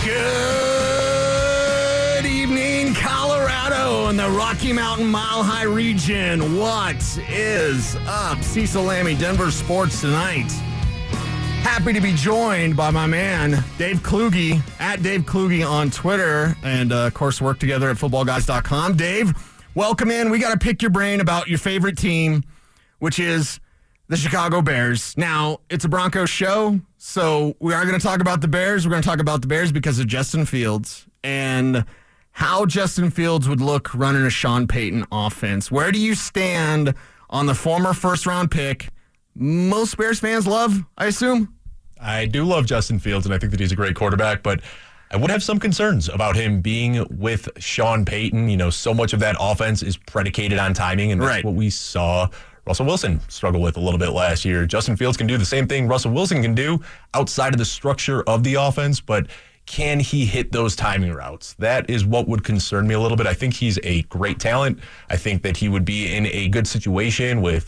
Good evening, Colorado and the Rocky Mountain Mile High region. What is up? Cecil Lammey, Denver Sports Tonight. Happy to be joined by my man, Dave Kluge, at Dave Kluge on Twitter, and, of course, work together at footballguys.com. Dave, welcome in. We got to pick your brain about your favorite team, which is the Chicago Bears. Now, it's a Broncos show, so we are going to talk about the Bears. We're going to talk about the Bears because of Justin Fields and how Justin Fields would look running a Sean Payton offense. Where do you stand on the former first-round pick most Bears fans love, I assume? I do love Justin Fields, and I think that he's a great quarterback, but I would have some concerns about him being with Sean Payton. You know, so much of that offense is predicated on timing, and that's what we saw Russell Wilson struggle with a little bit last year. Justin Fields can do the same thing Russell Wilson can do outside of the structure of the offense, but can he hit those timing routes? That is what would concern me a little bit. I think he's a great talent. I think that he would be in a good situation with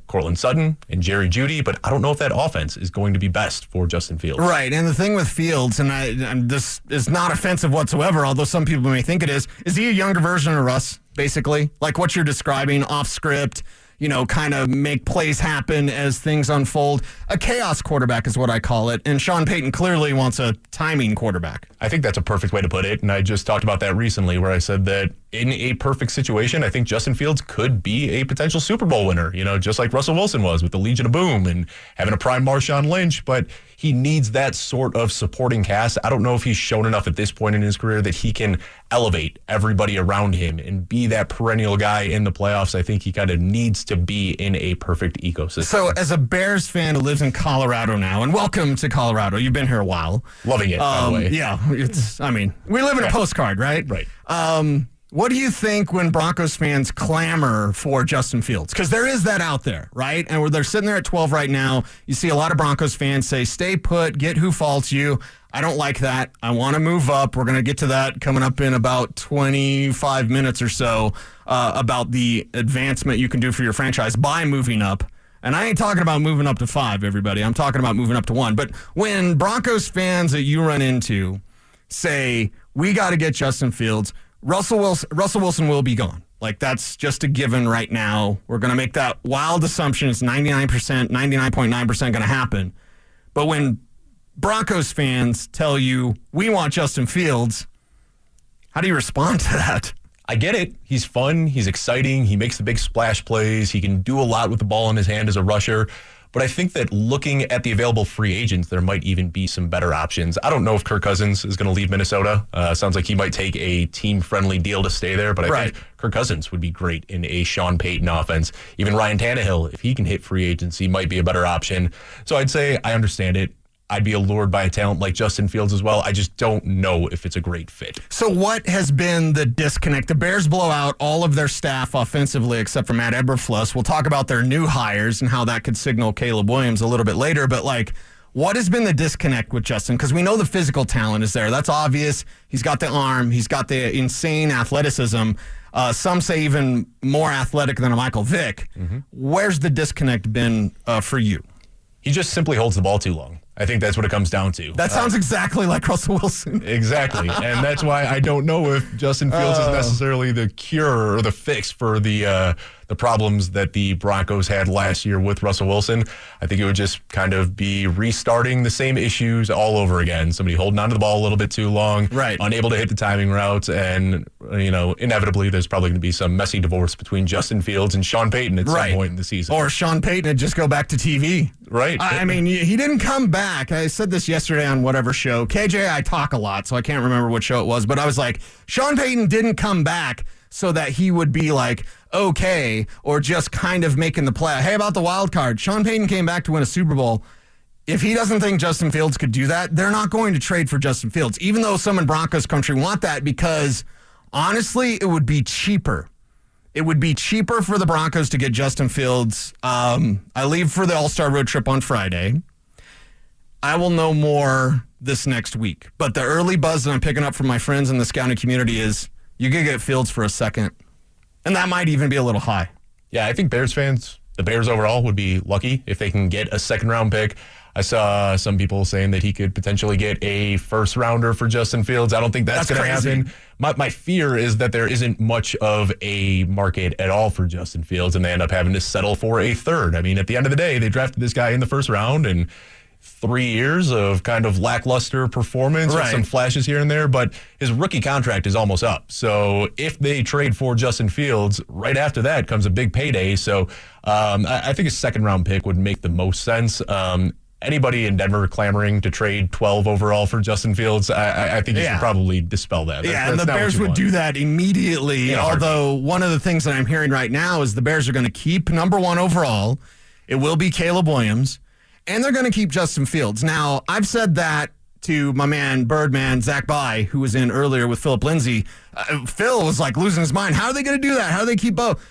Courtland Sutton and jeudy, but I don't know if that offense is going to be best for Justin Fields. Right, and the thing with Fields, and this is not offensive whatsoever, although some people may think it is he a younger version of Russ, basically? Like what you're describing, off script, you know, kind of make plays happen as things unfold. A chaos quarterback is what I call it, and Sean Payton clearly wants a timing quarterback. I think that's a perfect way to put it, and I just talked about that recently where I said that in a perfect situation, I think Justin Fields could be a potential Super Bowl winner, you know, just like Russell Wilson was with the Legion of Boom and having a prime Marshawn Lynch, but he needs that sort of supporting cast. I don't know if he's shown enough at this point in his career that he can elevate everybody around him and be that perennial guy in the playoffs. I think he kind of needs to be in a perfect ecosystem. So as a Bears fan who lives in Colorado now, and welcome to Colorado, you've been here a while. Loving it, by the way. Yeah, we live in a postcard, right? Right. What do you think when Broncos fans clamor for Justin Fields? Because there is that out there, right? And they're sitting there at 12 right now. You see a lot of Broncos fans say, stay put, get who faults you. I don't like that. I want to move up. We're going to get to that coming up in about 25 minutes or so about the advancement you can do for your franchise by moving up. And I ain't talking about moving up to 5, everybody. I'm talking about moving up to 1. But when Broncos fans that you run into say, we got to get Justin Fields, Russell Wilson will be gone. Like, that's just a given right now. We're going to make that wild assumption. It's 99%, 99.9% going to happen. But when Broncos fans tell you, we want Justin Fields, how do you respond to that? I get it. He's fun. He's exciting. He makes the big splash plays. He can do a lot with the ball in his hand as a rusher. But I think that looking at the available free agents, there might even be some better options. I don't know if Kirk Cousins is going to leave Minnesota. Sounds like he might take a team-friendly deal to stay there. But I think Kirk Cousins would be great in a Sean Payton offense. Even Ryan Tannehill, if he can hit free agency, might be a better option. So I'd say I understand it. I'd be allured by a talent like Justin Fields as well. I just don't know if it's a great fit. So what has been the disconnect? The Bears blow out all of their staff offensively except for Matt Eberflus. We'll talk about their new hires and how that could signal Caleb Williams a little bit later. But, like, what has been the disconnect with Justin? Because we know the physical talent is there. That's obvious. He's got the arm. He's got the insane athleticism. Some say even more athletic than a Michael Vick. Mm-hmm. Where's the disconnect been for you? He just simply holds the ball too long. I think that's what it comes down to. That sounds exactly like Russell Wilson. Exactly. And that's why I don't know if Justin Fields is necessarily the cure or the fix for the problems that the Broncos had last year with Russell Wilson. I think it would just kind of be restarting the same issues all over again. Somebody holding onto the ball a little bit too long, unable to hit the timing routes, and, you know, inevitably there's probably going to be some messy divorce between Justin Fields and Sean Payton at some point in the season. Or Sean Payton would just go back to TV. Right. I mean, he didn't come back. I said this yesterday on whatever show. KJ, I talk a lot, so I can't remember what show it was, but I was like, Sean Payton didn't come back so that he would be like, okay, or just kind of making the play. Hey, about the wild card, Sean Payton came back to win a Super Bowl. If he doesn't think Justin Fields could do that, they're not going to trade for Justin Fields, even though some in Broncos country want that, because honestly, it would be cheaper. It would be cheaper for the Broncos to get Justin Fields. I leave for the All-Star road trip on Friday. I will know more this next week. But the early buzz that I'm picking up from my friends in the scouting community is you could get Fields for a second. And that might even be a little high. Yeah, I think Bears fans, the Bears overall, would be lucky if they can get a second-round pick. I saw some people saying that he could potentially get a first rounder for Justin Fields. I don't think that's going to happen. My fear is that there isn't much of a market at all for Justin Fields, and they end up having to settle for a third. I mean, at the end of the day, they drafted this guy in the first round, and 3 years of kind of lackluster performance with some flashes here and there, but his rookie contract is almost up. So if they trade for Justin Fields, right after that comes a big payday. So I think a second-round pick would make the most sense. Anybody in Denver clamoring to trade 12 overall for Justin Fields, I think you should probably dispel that. And the Bears would do that immediately, although one of the things that I'm hearing right now is the Bears are going to keep number 1 overall. It will be Caleb Williams, and they're going to keep Justin Fields. Now, I've said that to my man, Birdman, Zach Bye, who was in earlier with Philip Lindsay. Phil was like losing his mind. How are they going to do that? How do they keep both?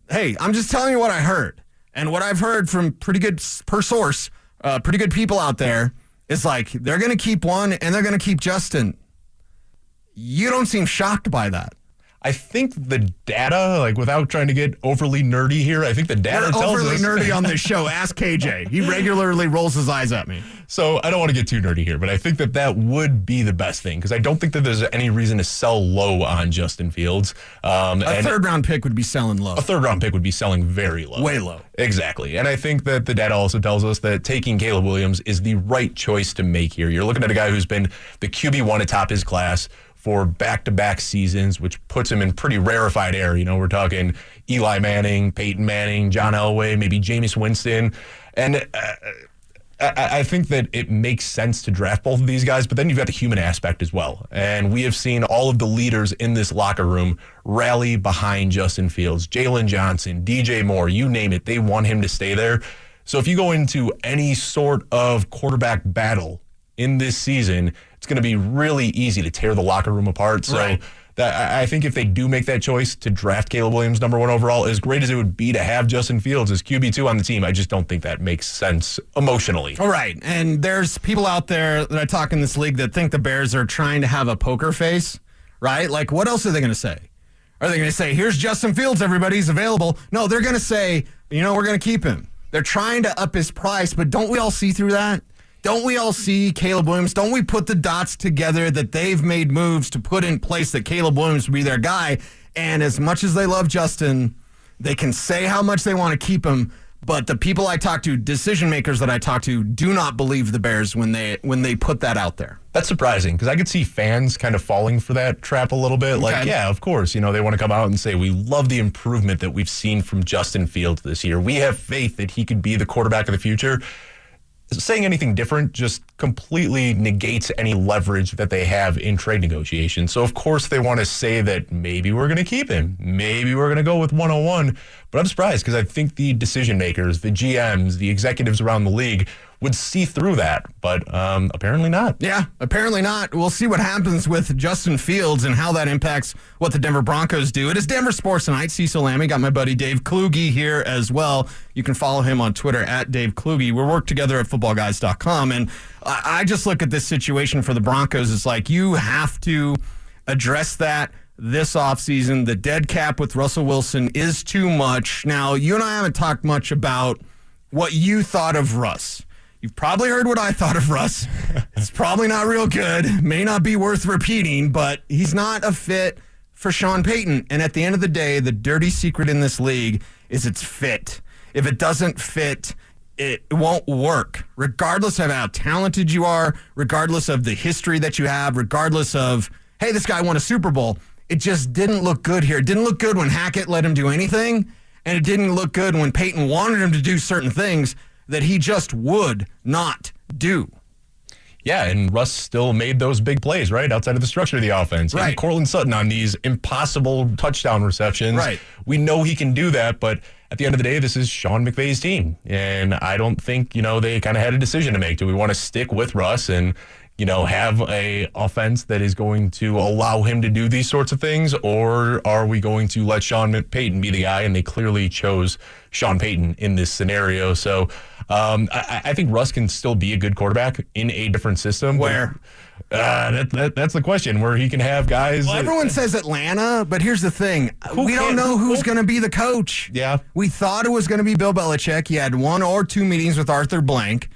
Hey, I'm just telling you what I heard. And what I've heard from pretty good, per source, pretty good people out there is like they're going to keep one and they're going to keep Justin. You don't seem shocked by that. I think the data, like without trying to get overly nerdy here, I think the data tells us. Overly nerdy on this show. Ask KJ. He regularly rolls his eyes at me. So I don't want to get too nerdy here, but I think that would be the best thing because I don't think that there's any reason to sell low on Justin Fields. A third-round pick would be selling low. A third-round pick would be selling very low. Way low. Exactly. And I think that the data also tells us that taking Caleb Williams is the right choice to make here. You're looking at a guy who's been the QB1 atop his class for back-to-back seasons, which puts him in pretty rarefied air. You know, we're talking Eli Manning, Peyton Manning, John Elway, maybe Jameis Winston. And I think that it makes sense to draft both of these guys, but then you've got the human aspect as well. And we have seen all of the leaders in this locker room rally behind Justin Fields. Jalen Johnson, DJ Moore, you name it, they want him to stay there. So if you go into any sort of quarterback battle in this season, it's going to be really easy to tear the locker room apart. So I think if they do make that choice to draft Caleb Williams number 1 overall, as great as it would be to have Justin Fields as QB2 on the team, I just don't think that makes sense emotionally. All right. And there's people out there that I talk in this league that think the Bears are trying to have a poker face, right? Like, what else are they going to say? Are they going to say, here's Justin Fields, everybody's available? No, they're going to say, you know, we're going to keep him. They're trying to up his price, but don't we all see through that? Don't we all see Caleb Williams? Don't we put the dots together that they've made moves to put in place that Caleb Williams would be their guy? And as much as they love Justin, they can say how much they want to keep him, but the people I talk to, decision makers that I talk to, do not believe the Bears when they put that out there. That's surprising because I could see fans kind of falling for that trap a little bit. Okay. Like, yeah, of course, you know, they want to come out and say, we love the improvement that we've seen from Justin Fields this year. We have faith that he could be the quarterback of the future. Saying anything different just completely negates any leverage that they have in trade negotiations. So, of course, they want to say that maybe we're going to keep him. Maybe we're going to go with 101. But I'm surprised because I think the decision makers, the GMs, the executives around the league would see through that. But apparently not. Yeah, apparently not. We'll see what happens with Justin Fields and how that impacts what the Denver Broncos do. It is Denver Sports Tonight. Cecil Lammey, got my buddy Dave Kluge here as well. You can follow him on Twitter at Dave Kluge. We work together at footballguys.com. And I just look at this situation for the Broncos. It's like you have to address that this offseason. The dead cap with Russell Wilson is too much. Now, you and I haven't talked much about what you thought of Russ. You've probably heard what I thought of Russ. It's probably not real good. May not be worth repeating, but he's not a fit for Sean Payton. And at the end of the day, the dirty secret in this league is it's fit. If it doesn't fit, it won't work. Regardless of how talented you are, regardless of the history that you have, regardless of, hey, this guy won a Super Bowl. It just didn't look good here. It didn't look good when Hackett let him do anything, and it didn't look good when Payton wanted him to do certain things that he just would not do. Yeah, and Russ still made those big plays, right, outside of the structure of the offense. Right. And Courtland Sutton on these impossible touchdown receptions. Right. We know he can do that, but at the end of the day, this is Sean McVay's team. And I don't think, you know, they kind of had a decision to make. Do we want to stick with Russ and, you know, have a offense that is going to allow him to do these sorts of things, or are we going to let Sean Payton be the guy? And they clearly chose Sean Payton in this scenario. So I think Russ can still be a good quarterback in a different system. Where? That's the question, where he can have guys. Well, everyone says Atlanta, but here's the thing. We don't know who's going to be the coach. Yeah. We thought it was going to be Bill Belichick. He had 1 or 2 meetings with Arthur Blank.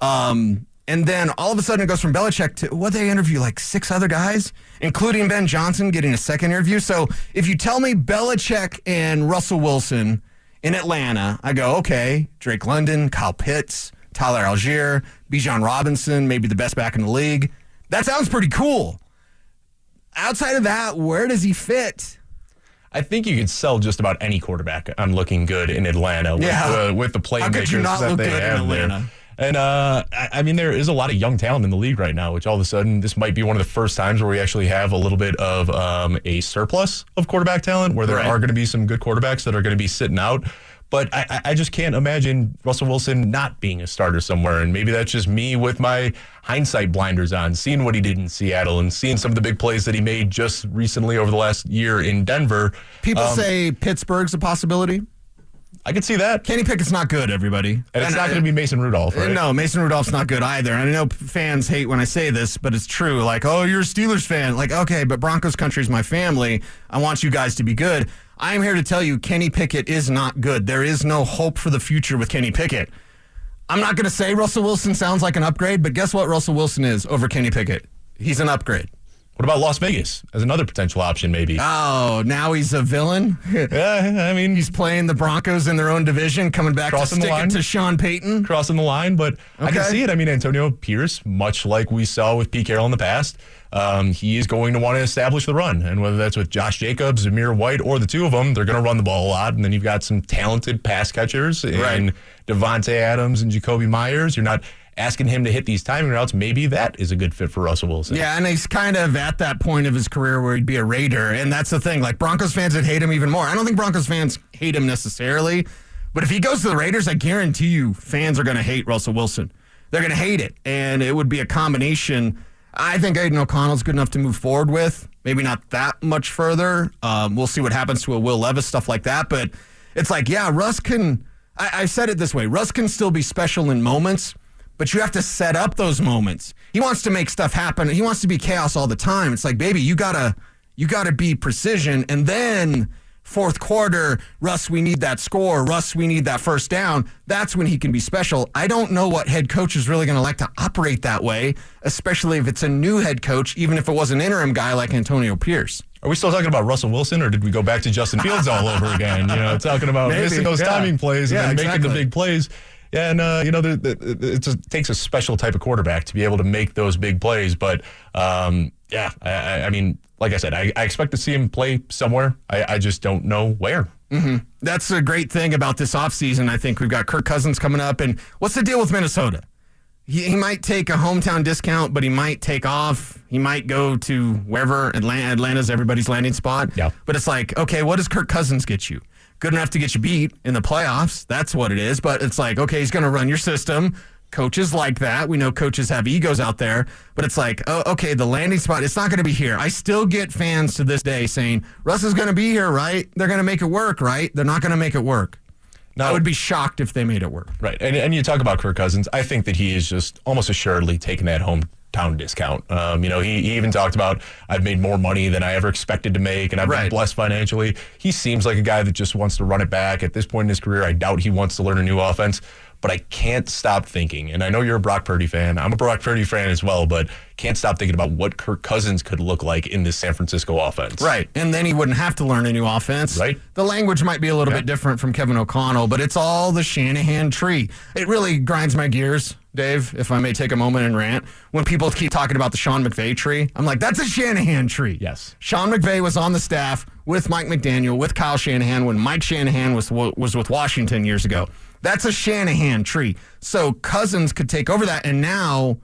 And then all of a sudden it goes from Belichick to what they interview like 6 other guys, including Ben Johnson getting a second interview. So if you tell me Belichick and Russell Wilson in Atlanta, I go, okay, Drake London, Kyle Pitts, Tyler Algier, Bijan Robinson, maybe the best back in the league. That sounds pretty cool. Outside of that, where does he fit? I think you could sell just about any quarterback on looking good in Atlanta with the playmakers that they have there. And, I mean, there is a lot of young talent in the league right now, which all of a sudden, this might be one of the first times where we actually have a little bit of a surplus of quarterback talent, where there are going to be some good quarterbacks that are going to be sitting out. But I just can't imagine Russell Wilson not being a starter somewhere. And maybe that's just me with my hindsight blinders on, seeing what he did in Seattle and seeing some of the big plays that he made just recently over the last year in Denver. People say Pittsburgh's a possibility. I could see that. Kenny Pickett's not good, everybody. And it's not going to be Mason Rudolph, right? No, Mason Rudolph's not good either. And I know fans hate when I say this, but it's true. Like, oh, you're a Steelers fan. Like, okay, but Broncos country is my family. I want you guys to be good. I am here to tell you Kenny Pickett is not good. There is no hope for the future with Kenny Pickett. I'm not going to say Russell Wilson sounds like an upgrade, but guess what Russell Wilson is over Kenny Pickett? He's an upgrade. What about Las Vegas as another potential option, maybe? Oh, now he's a villain? Yeah, I mean, he's playing the Broncos in their own division, coming back to stick it to Sean Payton. Crossing the line, but I can see it. I mean, Antonio Pierce, much like we saw with Pete Carroll in the past, he is going to want to establish the run. And whether that's with Josh Jacobs, Zamir White, or the two of them, they're going to run the ball a lot. And then you've got some talented pass catchers in Devontae Adams and Jacoby Myers. You're not asking him to hit these timing routes. Maybe that is a good fit for Russell Wilson. Yeah, and he's kind of at that point of his career where he'd be a Raider, and that's the thing. Like, Broncos fans would hate him even more. I don't think Broncos fans hate him necessarily, but if he goes to the Raiders, I guarantee you fans are going to hate Russell Wilson. They're going to hate it, and it would be a combination. I think Aiden O'Connell's good enough to move forward with. Maybe not that much further. We'll see what happens to a Will Levis, stuff like that, but it's like, yeah, Russ can – I said it this way. Russ can still be special in moments, but you have to set up those moments. He wants to make stuff happen. He wants to be chaos all the time. It's like, baby, you gotta be precision. And then fourth quarter, Russ, we need that score. Russ, we need that first down. That's when he can be special. I don't know what head coach is really going to like to operate that way, especially if it's a new head coach, even if it was an interim guy like Antonio Pierce. Are we still talking about Russell Wilson, or did we go back to Justin Fields all over again? You know, talking about missing those timing plays and then making the big plays. Yeah, and, it takes a special type of quarterback to be able to make those big plays. But, I mean, like I said, I expect to see him play somewhere. I just don't know where. Mm-hmm. That's a great thing about this offseason. I think we've got Kirk Cousins coming up. And what's the deal with Minnesota? He might take a hometown discount, but he might take off. He might go to wherever. Atlanta's everybody's landing spot. Yeah. But it's like, okay, what does Kirk Cousins get you? Good enough to get you beat in the playoffs. That's what it is. But it's like, okay, he's going to run your system. Coaches like that. We know coaches have egos out there. But it's like, oh, okay, the landing spot, it's not going to be here. I still get fans to this day saying, Russ is going to be here, right? They're going to make it work, right? They're not going to make it work. I would be shocked if they made it work. Right. And you talk about Kirk Cousins. I think that he is just almost assuredly taking that hometown discount. He even talked about, I've made more money than I ever expected to make, and I've been blessed financially. He seems like a guy that just wants to run it back. At this point in his career, I doubt he wants to learn a new offense. But I can't stop thinking, and I know you're a Brock Purdy fan. I'm a Brock Purdy fan as well, but can't stop thinking about what Kirk Cousins could look like in this San Francisco offense. Right, and then he wouldn't have to learn a new offense. Right. The language might be a little bit different from Kevin O'Connell, but it's all the Shanahan tree. It really grinds my gears, Dave, if I may take a moment and rant. When people keep talking about the Sean McVay tree, I'm like, that's a Shanahan tree. Yes. Sean McVay was on the staff with Mike McDaniel, with Kyle Shanahan, when Mike Shanahan was with Washington years ago. That's a Shanahan tree. So Cousins could take over that. And now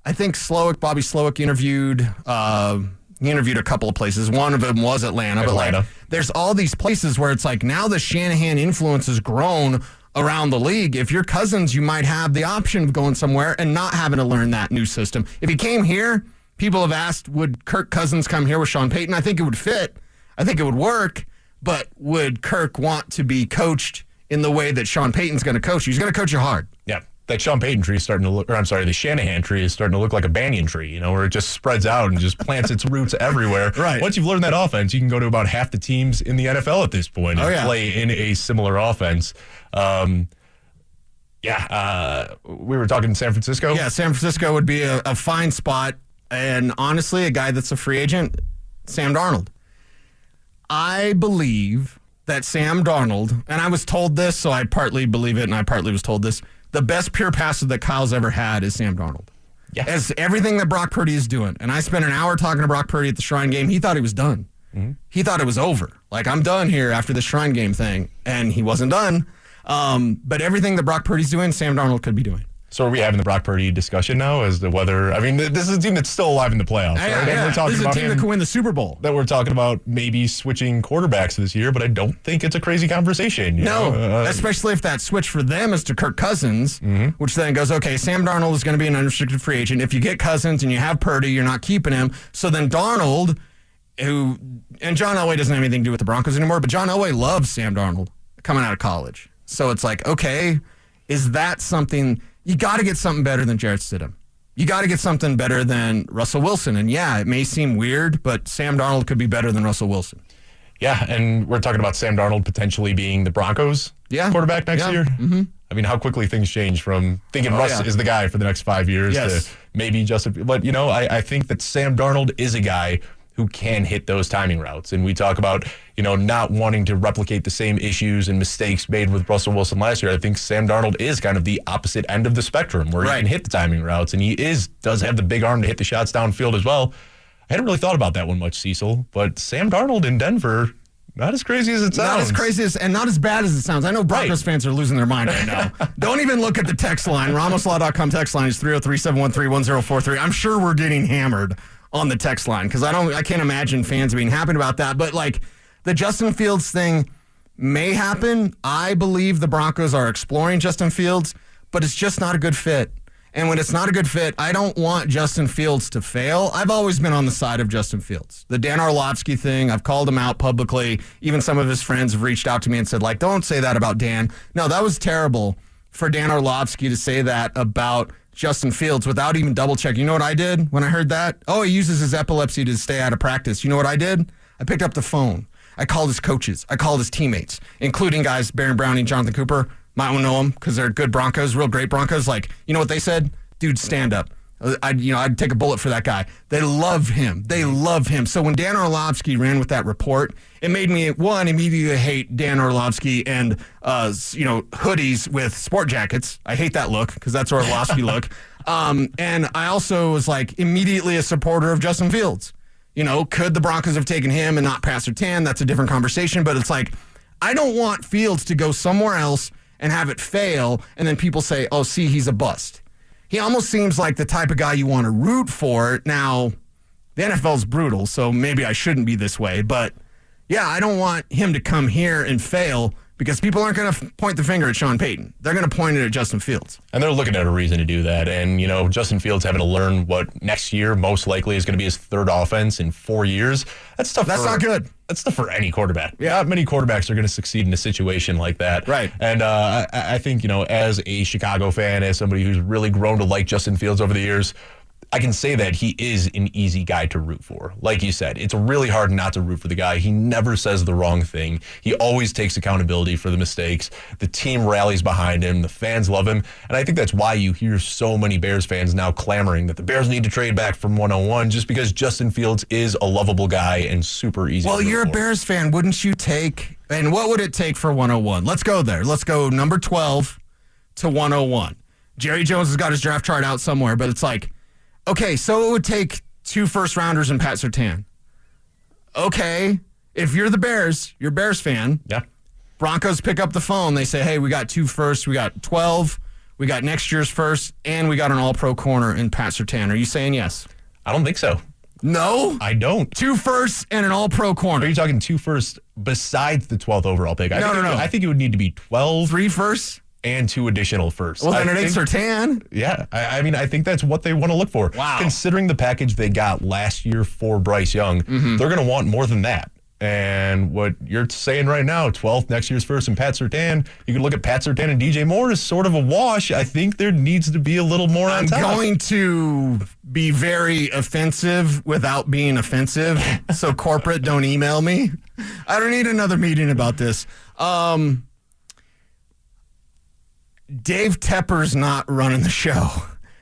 I think Bobby Slowick interviewed a couple of places. One of them was Atlanta. But like, there's all these places where it's like now the Shanahan influence has grown around the league. If you're Cousins, you might have the option of going somewhere and not having to learn that new system. If he came here, people have asked, would Kirk Cousins come here with Sean Payton? I think it would fit. I think it would work. But would Kirk want to be coached in the way that Sean Payton's going to coach you? He's going to coach you hard. Yeah. That Sean Payton tree is starting to look, the Shanahan tree is starting to look like a banyan tree, where it just spreads out and just plants its roots everywhere. Right. Once you've learned that offense, you can go to about half the teams in the NFL at this point and play in a similar offense. Yeah, we were talking San Francisco. Yeah, San Francisco would be a fine spot. And honestly, a guy that's a free agent, Sam Darnold. I believe that Sam Darnold, and I was told this, so I partly believe it, and I partly was told this, the best pure passer that Kyle's ever had is Sam Darnold. Yeah. As everything that Brock Purdy is doing. And I spent an hour talking to Brock Purdy at the Shrine game. He thought he was done. Mm-hmm. He thought it was over. Like, I'm done here after the Shrine game thing. And he wasn't done. But everything that Brock Purdy's doing, Sam Darnold could be doing. So are we having the Brock Purdy discussion now as to whether, I mean, this is a team that's still alive in the playoffs. Yeah, right? yeah. We're talking this is a about team that could win the Super Bowl. That we're talking about maybe switching quarterbacks this year, but I don't think it's a crazy conversation. Especially if that switch for them is to Kirk Cousins, which then goes, okay, Sam Darnold is going to be an unrestricted free agent. If you get Cousins and you have Purdy, you're not keeping him. So then Darnold, and John Elway doesn't have anything to do with the Broncos anymore, but John Elway loves Sam Darnold coming out of college. So it's like, okay, is that something... You got to get something better than Jarrett Stidham. You got to get something better than Russell Wilson. And yeah, it may seem weird, but Sam Darnold could be better than Russell Wilson. Yeah, and we're talking about Sam Darnold potentially being the Broncos quarterback next year. Mm-hmm. I mean, how quickly things change from thinking Russ is the guy for the next 5 years to maybe Justin. But, I think that Sam Darnold is a guy who can hit those timing routes. And we talk about, not wanting to replicate the same issues and mistakes made with Russell Wilson last year. I think Sam Darnold is kind of the opposite end of the spectrum where he can hit the timing routes, and he does have the big arm to hit the shots downfield as well. I hadn't really thought about that one much, Cecil, but Sam Darnold in Denver, not as crazy as it sounds. Not as crazy as, and not as bad as it sounds. I know Broncos fans are losing their mind right now. Don't even look at the text line. RamosLaw.com text line is 303-713-1043. I'm sure we're getting hammered on the text line because I can't imagine fans being happy about that. But like the Justin Fields thing may happen. I believe the Broncos are exploring Justin Fields, but it's just not a good fit. And when it's not a good fit, I don't want Justin Fields to fail. I've always been on the side of Justin Fields. The Dan Orlovsky thing, I've called him out publicly. Even some of his friends have reached out to me and said, like, don't say that about Dan. No, that was terrible for Dan Orlovsky to say that about Justin Fields without even double checking. You know what I did when I heard that? Oh, he uses his epilepsy to stay out of practice. You know what I did? I picked up the phone. I called his coaches. I called his teammates, including guys, Baron Browning, Jonathan Cooper. Might want to know them because they're good Broncos, real great Broncos. Like, you know what they said? Dude, stand up. I'd take a bullet for that guy. They love him. They love him. So when Dan Orlovsky ran with that report, it made me, one, immediately hate Dan Orlovsky and, hoodies with sport jackets. I hate that look because that's Orlovsky look. And I also was like immediately a supporter of Justin Fields. Could the Broncos have taken him and not Pat Surtain? That's a different conversation. But it's like, I don't want Fields to go somewhere else and have it fail. And then people say, oh, see, he's a bust. He almost seems like the type of guy you want to root for. Now, the NFL's brutal, so maybe I shouldn't be this way. But, yeah, I don't want him to come here and fail because people aren't going to point the finger at Sean Payton. They're going to point it at Justin Fields. And they're looking at a reason to do that. And, Justin Fields having to learn what next year most likely is going to be his third offense in 4 years. That's tough. That's not good. That's tough for any quarterback. Yeah. Not many quarterbacks are going to succeed in a situation like that. Right. And I think, as a Chicago fan, as somebody who's really grown to like Justin Fields over the years, I can say that he is an easy guy to root for. Like you said, it's really hard not to root for the guy. He never says the wrong thing. He always takes accountability for the mistakes. The team rallies behind him. The fans love him. And I think that's why you hear so many Bears fans now clamoring that the Bears need to trade back from 101 just because Justin Fields is a lovable guy and super easy to root for. Well, you're a Bears fan. Wouldn't you take, and what would it take for 101? Let's go there. Let's go number 12 to 101. Jerry Jones has got his draft chart out somewhere, but it's like, okay, so it would take 2 first-rounders and Pat Surtain. Okay, if you're the Bears, you're a Bears fan. Yeah. Broncos pick up the phone. They say, hey, we got 2 firsts, we got 12, we got next year's first, and we got an all-pro corner in Pat Surtain. Are you saying yes? I don't think so. No? I don't. 2 firsts and an all-pro corner. Are you talking 2 firsts besides the 12th overall pick? No. I think it would need to be 12. 3 firsts? And 2 additional firsts. Well, then it ain't Surtain. Yeah. I think that's what they want to look for. Wow. Considering the package they got last year for Bryce Young, they're going to want more than that. And what you're saying right now, 12th, next year's first, and Pat Surtain, you can look at Pat Surtain and DJ Moore as sort of a wash. I think there needs to be a little more on top. I'm going to be very offensive without being offensive. So corporate, don't email me. I don't need another meeting about this. Dave Tepper's not running the show.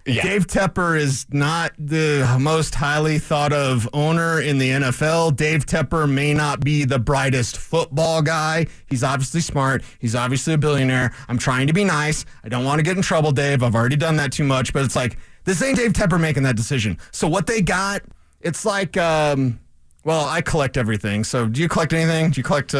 Yeah. Dave Tepper is not the most highly thought of owner in the NFL. Dave Tepper may not be the brightest football guy. He's obviously smart. He's obviously a billionaire. I'm trying to be nice. I don't want to get in trouble, Dave. I've already done that too much. But it's like, this ain't Dave Tepper making that decision. So what they got, it's like, well, I collect everything. So do you collect anything? Do you collect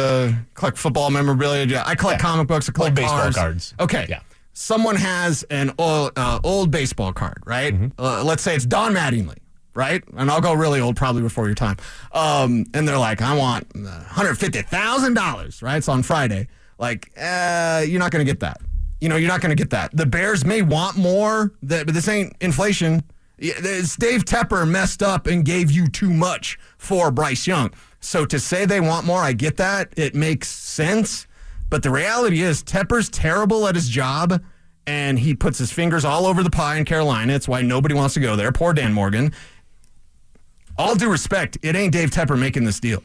football memorabilia? I collect comic books. I collect baseball cards. Okay. Yeah. Someone has an old baseball card, right? Mm-hmm. Let's say it's Don Mattingly, right? And I'll go really old, probably before your time. And they're like, I want $150,000, right? It's on Friday. Like, you're not going to get that. You're not going to get that. The Bears may want more, but this ain't inflation. It's Dave Tepper messed up and gave you too much for Bryce Young. So to say they want more, I get that. It makes sense. But the reality is Tepper's terrible at his job, and he puts his fingers all over the pie in Carolina. It's why nobody wants to go there. Poor Dan Morgan. All due respect, it ain't Dave Tepper making this deal.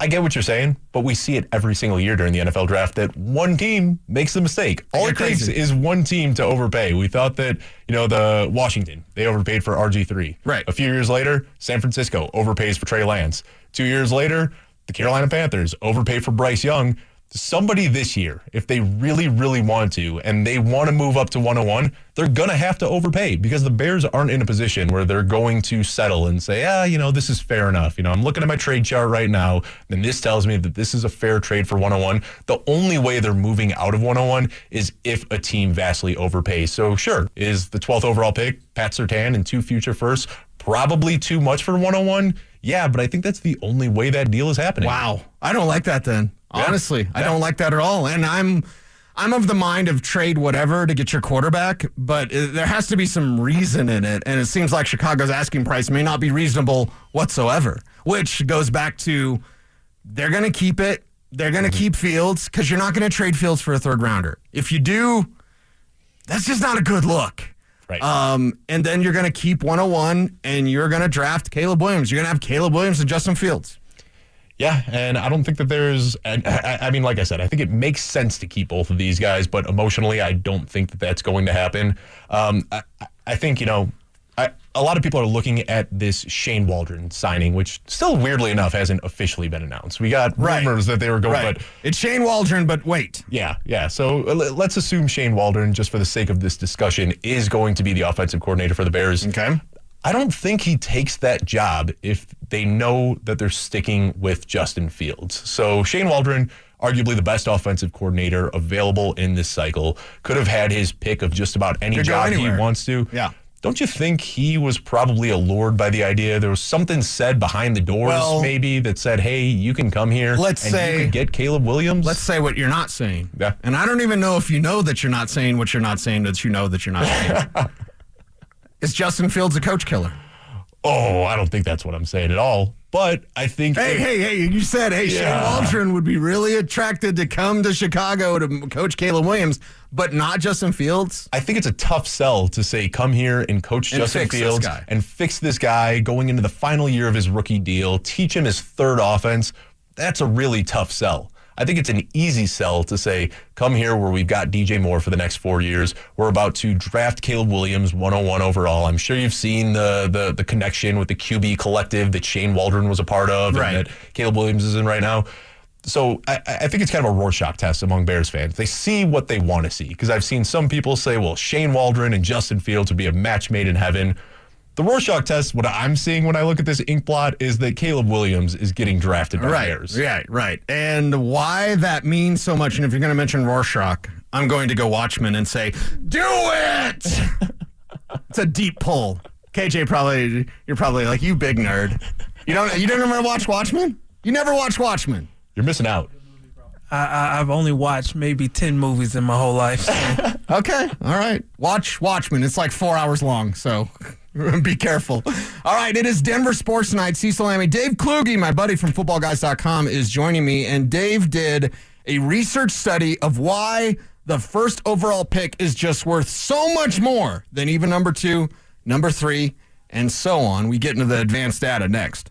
I get what you're saying, but we see it every single year during the NFL draft that one team makes the mistake. All it takes is one team to overpay. We thought that, the Washington, they overpaid for RG3. Right. A few years later, San Francisco overpays for Trey Lance. 2 years later, the Carolina Panthers overpay for Bryce Young. Somebody this year, if they really, really want to, and they want to move up to 101, they're going to have to overpay because the Bears aren't in a position where they're going to settle and say, this is fair enough. I'm looking at my trade chart right now, and this tells me that this is a fair trade for 101. The only way they're moving out of 101 is if a team vastly overpays. So sure, is the 12th overall pick, Pat Surtain, and 2 future firsts probably too much for 101? Yeah, but I think that's the only way that deal is happening. Wow. I don't like that then. Honestly, I don't like that at all. And I'm of the mind of trade whatever to get your quarterback, but there has to be some reason in it. And it seems like Chicago's asking price may not be reasonable whatsoever, which goes back to they're going to keep it. They're going to keep Fields because you're not going to trade Fields for a third rounder. If you do, that's just not a good look. Right. And then you're going to keep 101 and you're going to draft Caleb Williams. You're going to have Caleb Williams and Justin Fields. Yeah, and I don't think that there's, I mean, like I said, I think it makes sense to keep both of these guys, but emotionally, I don't think that that's going to happen. I think, a lot of people are looking at this Shane Waldron signing, which still, weirdly enough, hasn't officially been announced. We got rumors that they were going, but it's Shane Waldron, but wait. Yeah. So let's assume Shane Waldron, just for the sake of this discussion, is going to be the offensive coordinator for the Bears. Okay. I don't think he takes that job if they know that they're sticking with Justin Fields. So Shane Waldron, arguably the best offensive coordinator available in this cycle, could have had his pick of just about any job he wants to. Yeah. Don't you think he was probably allured by the idea? There was something said behind the doors, maybe, that said, hey, you can come here you can get Caleb Williams? Let's say what you're not saying. Yeah. And I don't even know if you know that you're not saying what you're not saying that you know that you're not saying. Is Justin Fields a coach killer? Oh, I don't think that's what I'm saying at all. But I think... Hey, you said, Shane Waldron would be really attracted to come to Chicago to coach Caleb Williams, but not Justin Fields? I think it's a tough sell to say, come here and coach Justin Fields and fix this guy going into the final year of his rookie deal, teach him his third offense. That's a really tough sell. I think it's an easy sell to say, come here where we've got DJ Moore for the next 4 years. We're about to draft Caleb Williams 101 overall. I'm sure you've seen the connection with the QB collective that Shane Waldron was a part of and that Caleb Williams is in right now. So I think it's kind of a Rorschach test among Bears fans. They see what they want to see, because I've seen some people say, well, Shane Waldron and Justin Fields would be a match made in heaven. The Rorschach test, what I'm seeing when I look at this ink blot, is that Caleb Williams is getting drafted by the Bears. Right. And why that means so much, and if you're going to mention Rorschach, I'm going to go Watchmen and say, do it! It's a deep pull. KJ, you're probably like, you big nerd. You didn't ever watch Watchmen? You never watched Watchmen? You're missing out. I've only watched maybe 10 movies in my whole life. So. Okay, all right. Watch Watchmen. It's like 4 hours long, so... Be careful. All right, it is Denver Sports Night. Cecil Lammey. Dave Kluge, my buddy from footballguys.com, is joining me, and Dave did a research study of why the first overall pick is just worth so much more than even number 2, number 3, and so on. We get into the advanced data next.